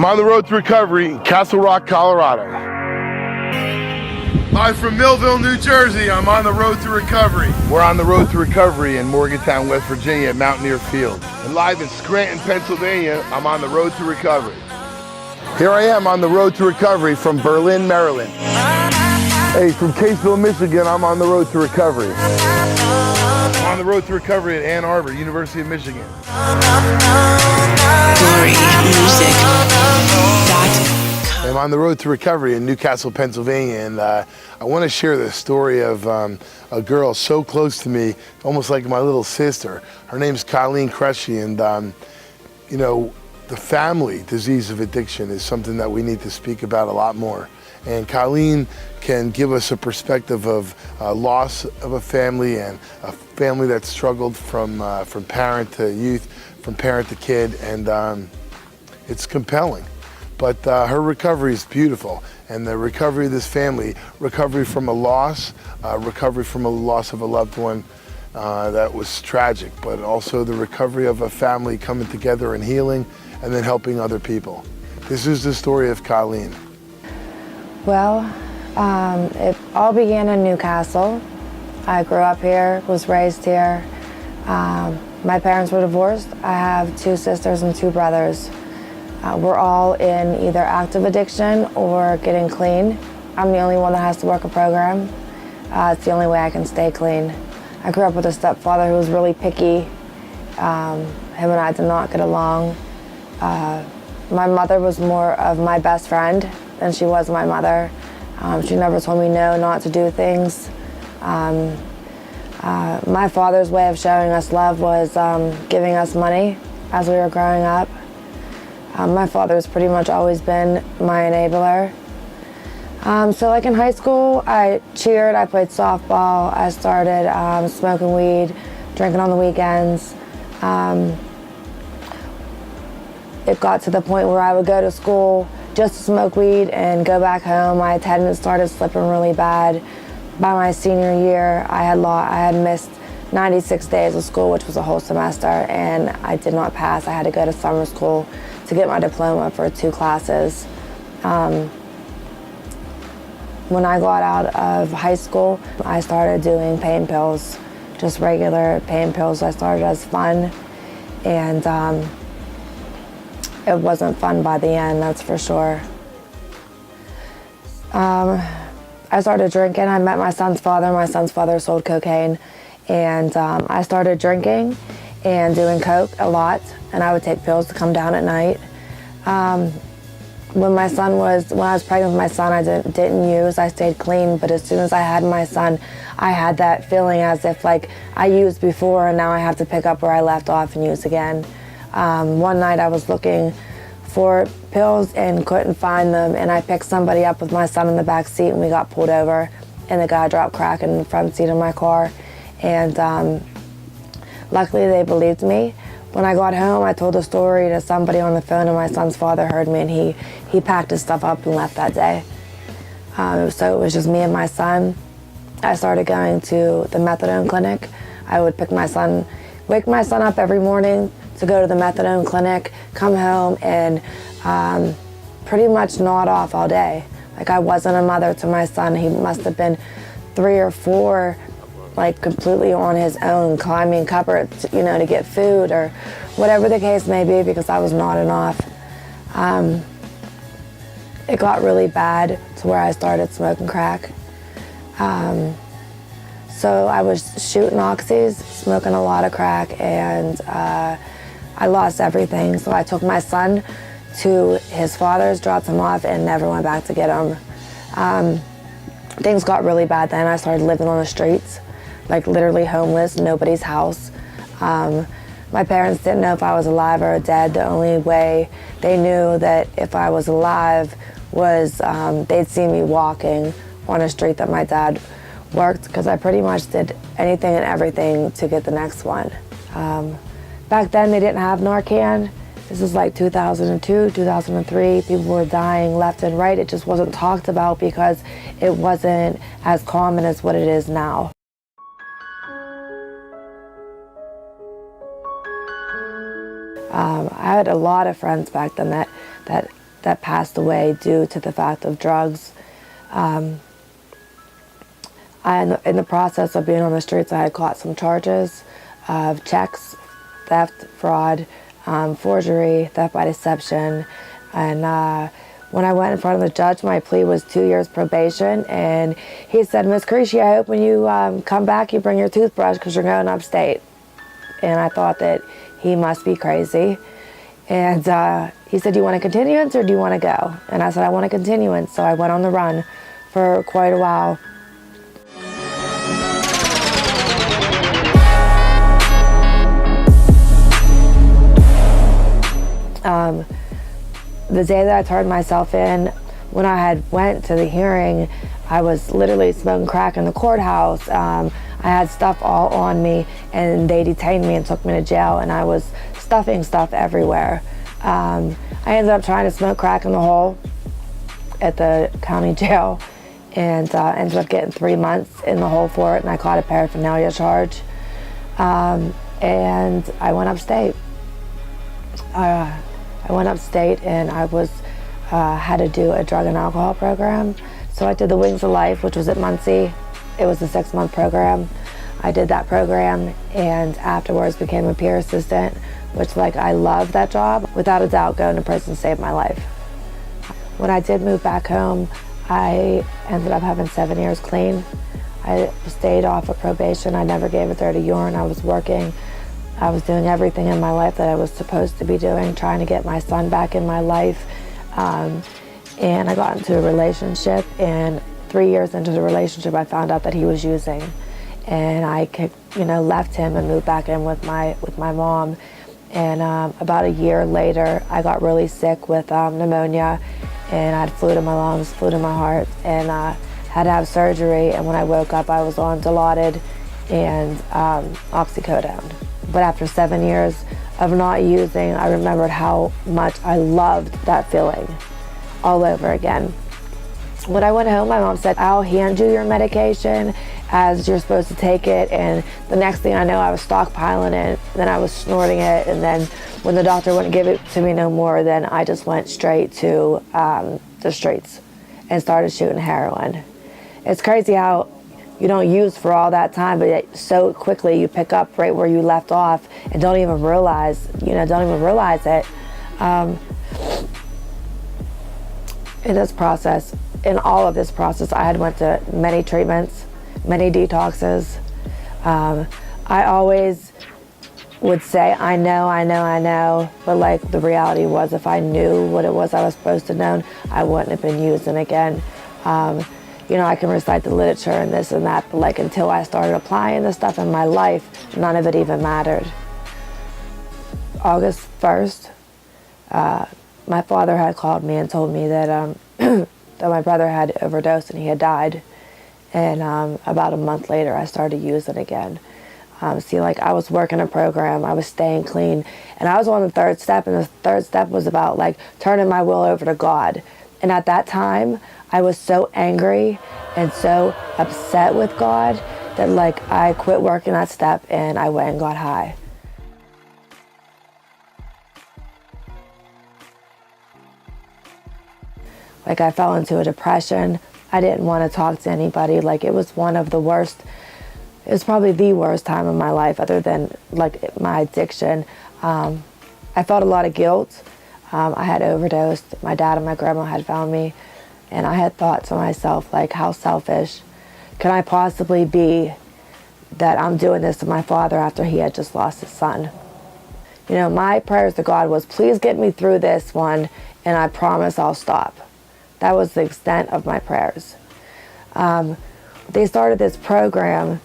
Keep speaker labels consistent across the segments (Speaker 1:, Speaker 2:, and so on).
Speaker 1: I'm on the road to recovery in Castle Rock, Colorado. Live from Millville, New Jersey, I'm on the road to recovery. We're on the road to recovery in Morgantown, West Virginia at Mountaineer Field. And live in Scranton, Pennsylvania, I'm on the road to recovery. Here I am on the road to recovery from Berlin, Maryland. Hey, from Caseville, Michigan, I'm on the road to recovery. I'm on the road to recovery at Ann Arbor, University of Michigan. I'm on the road to recovery in Newcastle, Pennsylvania, and I want to share the story of a girl so close to me, almost like my little sister. Her name's Coleen Crisci, and you know, the family disease of addiction is something that we need to speak about a lot more. And Coleen can give us a perspective of loss of a family and a family that struggled from parent to youth, from parent to kid, and it's compelling. But her recovery is beautiful, and the recovery of this family, recovery from a loss of a loved one that was tragic, but also the recovery of a family coming together and healing, and then helping other people. This is the story of Coleen.
Speaker 2: Well, it all began in Newcastle. I grew up here, was raised here. My parents were divorced. I have 2 sisters and 2 brothers. We're all in either active addiction or getting clean. I'm the only one that has to work a program. It's the only way I can stay clean. I grew up with a stepfather who was really picky. Him and I did not get along. My mother was more of my best friend than she was my mother. She never told me no, not to do things. My father's way of showing us love was giving us money as we were growing up. My father's pretty much always been my enabler. So like in high school, I cheered, I played softball, I started smoking weed, drinking on the weekends. It got to the point where I would go to school just to smoke weed and go back home. My attendance started slipping really bad. By my senior year, I had missed 96 days of school, which was a whole semester, and I did not pass. I had to go to summer school to get my diploma for 2 classes. When I got out of high school, I started doing pain pills, just regular pain pills. I started as fun, and it wasn't fun by the end, that's for sure. I started drinking. I met my son's father. My son's father sold cocaine, and I started drinking and doing coke a lot, and I would take pills to come down at night. When I was pregnant with my son, I didn't use. I stayed clean, but as soon as I had my son, I had that feeling as if like I used before and now I have to pick up where I left off and use again. One night I was looking for pills and couldn't find them, and I picked somebody up with my son in the back seat, and we got pulled over, and the guy dropped crack in the front seat of my car, and luckily they believed me. When I got home, I told the story to somebody on the phone, and my son's father heard me, and he packed his stuff up and left that day. So it was just me and my son. I started going to the methadone clinic. I would wake my son up every morning to go to the methadone clinic, come home, and pretty much nod off all day. Like, I wasn't a mother to my son. He must have been 3 or 4, like completely on his own, climbing cupboards, you know, to get food or whatever the case may be, because I was nodding off. It got really bad to where I started smoking crack. So I was shooting oxys, smoking a lot of crack, and I lost everything. So I took my son to his father's, dropped him off, and never went back to get him. Things got really bad then. I started living on the streets, like literally homeless, nobody's house. My parents didn't know if I was alive or dead. The only way they knew that if I was alive was they'd see me walking on a street that my dad worked, because I pretty much did anything and everything to get the next one. Back then they didn't have Narcan. This is like 2002, 2003. People were dying left and right. It just wasn't talked about because it wasn't as common as what it is now. I had a lot of friends back then that that passed away due to the fact of drugs. In the process of being on the streets, I had caught some charges of checks, theft, fraud, forgery, theft by deception. And when I went in front of the judge, my plea was 2 years probation. And he said, "Miss Crisci, I hope when you come back, you bring your toothbrush because you're going upstate." And I thought that he must be crazy. And he said, "Do you want a continuance or do you want to go?" And I said, "I want a continuance." So I went on the run for quite a while. The day that I turned myself in, when I had went to the hearing, I was literally smoking crack in the courthouse. I had stuff all on me, and they detained me and took me to jail, and I was stuffing stuff everywhere. I ended up trying to smoke crack in the hole at the county jail, and ended up getting 3 months in the hole for it, and I caught a paraphernalia charge. And I went upstate. And I had to do a drug and alcohol program. So I did the Wings of Life, which was at Muncie. It was a 6-month program. I did that program and afterwards became a peer assistant, which I loved that job. Without a doubt, going to prison saved my life. When I did move back home, I ended up having 7 years clean. I stayed off of probation. I never gave a dirty urine. I was working. I was doing everything in my life that I was supposed to be doing, trying to get my son back in my life. And I got into a relationship, and 3 years into the relationship, I found out that he was using. And I left him and moved back in with my mom. And about a year later, I got really sick with pneumonia, and I had flu to my lungs, flu to my heart, and had to have surgery. And when I woke up, I was on Dilaudid and oxycodone. But after 7 years of not using, I remembered how much I loved that feeling all over again. When I went home, my mom said, "I'll hand you your medication as you're supposed to take it." And the next thing I know, I was stockpiling it, then I was snorting it, and then when the doctor wouldn't give it to me no more, then I just went straight to the streets and started shooting heroin. It's crazy how you don't use for all that time, but yet so quickly you pick up right where you left off and don't even realize it. In all of this process, I had went to many treatments, many detoxes. I always would say, I know, but the reality was, if I knew what it was I was supposed to know, I wouldn't have been using again. I can recite the literature and this and that, but until I started applying this stuff in my life, none of it even mattered. August 1st, my father had called me and told me that that my brother had overdosed and he had died. And about a month later, I started using again. I was working a program, I was staying clean, and I was on the third step, and the third step was about turning my will over to God. And at that time, I was so angry and so upset with God that I quit working that step and I went and got high. I fell into a depression. I didn't want to talk to anybody. It was one of the worst, it was probably the worst time of my life other than my addiction. I felt a lot of guilt. I had overdosed. My dad and my grandma had found me. And I had thought to myself, how selfish can I possibly be that I'm doing this to my father after he had just lost his son? My prayers to God was, please get me through this one, and I promise I'll stop. That was the extent of my prayers. They started this program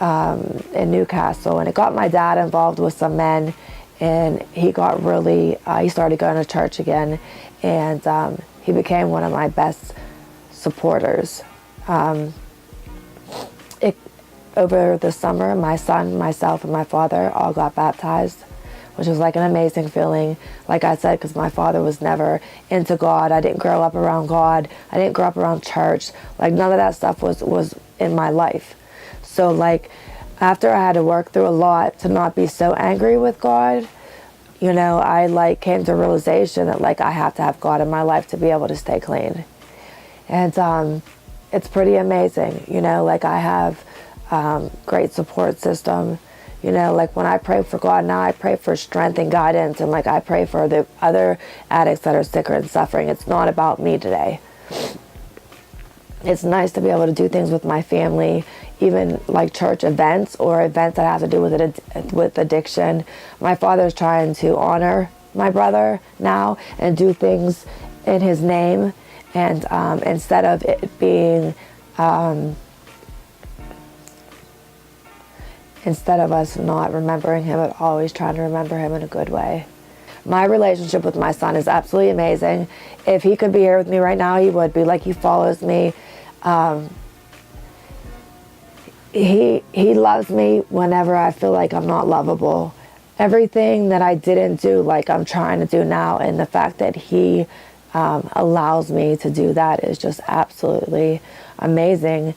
Speaker 2: in Newcastle, and it got my dad involved with some men, and he got he started going to church again, and he became one of my best supporters. Over the summer, my son, myself, and my father all got baptized, which was an amazing feeling. Like I said, because my father was never into God. I didn't grow up around God. I didn't grow up around church. None of that stuff was in my life. So after I had to work through a lot to not be so angry with God, you know, I like came to a realization that like I have to have God in my life to be able to stay clean. And it's pretty amazing, you know, like I have great support system. You know, like when I pray for God now, I pray for strength and guidance, and like I pray for the other addicts that are sicker and suffering. It's not about me today. It's nice to be able to do things with my family, even like church events or events that have to do with addiction. My father's trying to honor my brother now and do things in his name, and instead of it being instead of us not remembering him, but always trying to remember him in a good way. My relationship with my son is absolutely amazing. If he could be here with me right now, he would be. Like, he follows me. He loves me whenever I feel like I'm not lovable. Everything that I didn't do, like I'm trying to do now, and the fact that he allows me to do that is just absolutely amazing.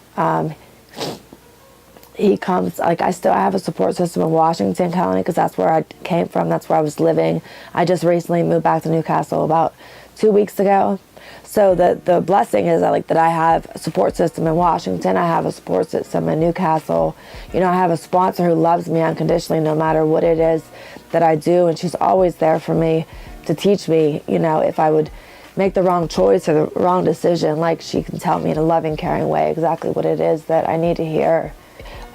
Speaker 2: He comes, like I have a support system in Washington County because that's where I came from. That's where I was living. I just recently moved back to Newcastle about 2 weeks ago. So the blessing is that I have a support system in Washington. I have a support system in Newcastle. You know, I have a sponsor who loves me unconditionally no matter what it is that I do. And she's always there for me to teach me, you know, if I would make the wrong choice or the wrong decision, like she can tell me in a loving, caring way exactly what it is that I need to hear.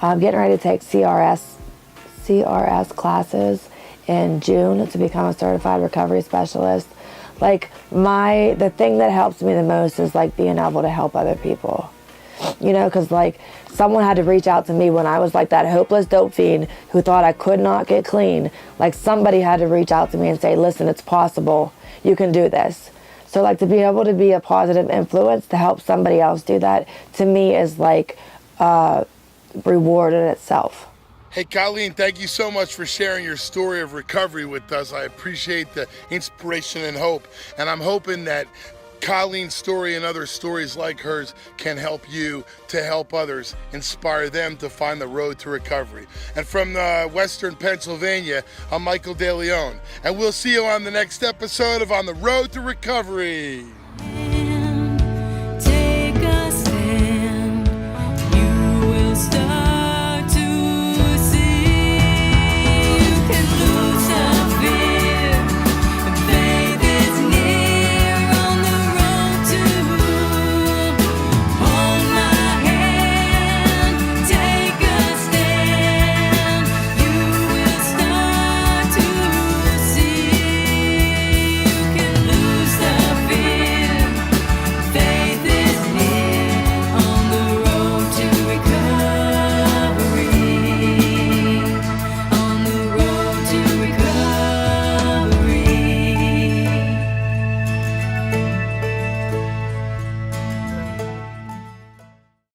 Speaker 2: I'm getting ready to take CRS classes in June to become a certified recovery specialist. Like the thing that helps me the most is like being able to help other people. You know, because like someone had to reach out to me when I was like that hopeless dope fiend who thought I could not get clean. Like somebody had to reach out to me and say, listen, it's possible. You can do this. So like to be able to be a positive influence to help somebody else do that, to me is like reward in itself.
Speaker 1: Hey, Coleen, thank you so much for sharing your story of recovery with us. I appreciate the inspiration and hope. And I'm hoping that Coleen's story and other stories like hers can help you to help others, inspire them to find the road to recovery. And from Western Pennsylvania, I'm Michael De Leon. And we'll see you on the next episode of On the Road to Recovery.